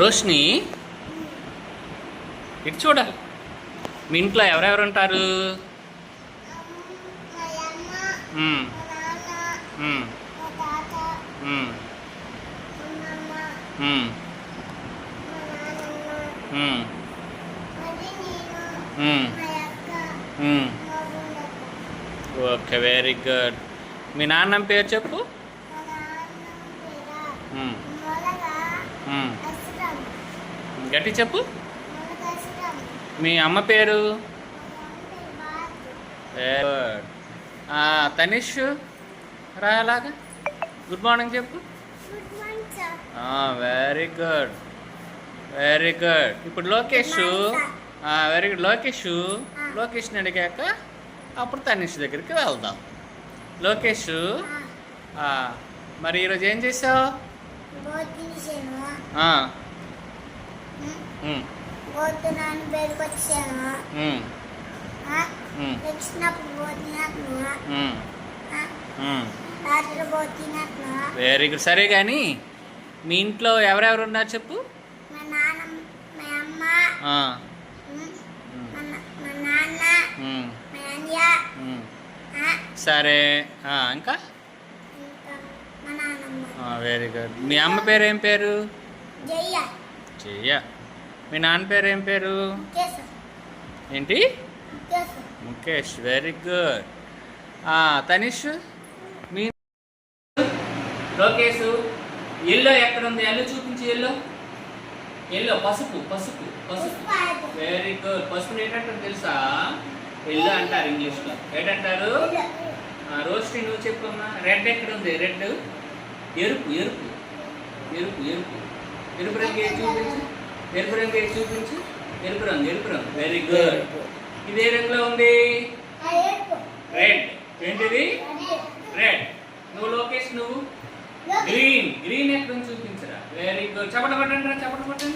రోషిని ఇటు చూడాలి. మీ ఇంట్లో ఎవరెవరు ఉంటారు? Okay, very good. మీ నాన్న పేరు చెప్పు. గట్టి చెప్పు. మీ అమ్మ పేరు? తనిష్ రాలాగా గుడ్ మార్నింగ్ చెప్పు. Very good, very good. ఇప్పుడు లోకేష్. Very good. లోకేష్ని అడిగాక అప్పుడు తనిష్ దగ్గరికి వెళ్దాం. లోకేష్, మరి ఈరోజు ఏం చేసావు? Very good. సరే కానీ మీ ఇంట్లో ఎవరెవరు ఉన్నారు చెప్పు. సరే, ఇంకా వెరీ గుడ్. మీ అమ్మ పేరు ఏం పేరు? చెయ్య. మీ నాన్న పేరు ఏం పేరు? ఏంటి? ముఖేష్. Very good. తనిష్, మీ లోకేష్. ఎల్లో ఎక్కడ ఉంది? ఎల్లో చూపించి. ఎల్లో పసుపు. Very good. పసుపుని ఏంటంటారు తెలుసా? ఎల్లో అంటారు ఇంగ్లీష్లో. ఏంటంటారు? రోస్టి నువ్వు చెప్పుకున్నా. రెడ్ ఎక్కడ ఉంది? రెడ్. ఎరుపు రంగు చూపించు. ఎరుపు రంగు. Very good. ఇది ఏ రంగులో ఉంది? రెడ్. ఏంటిది? రెడ్. నువ్వు లోకేష్, నువ్వు గ్రీన్ ఎక్కడ చూపించరా. Very good. చప్పట పట్టండి.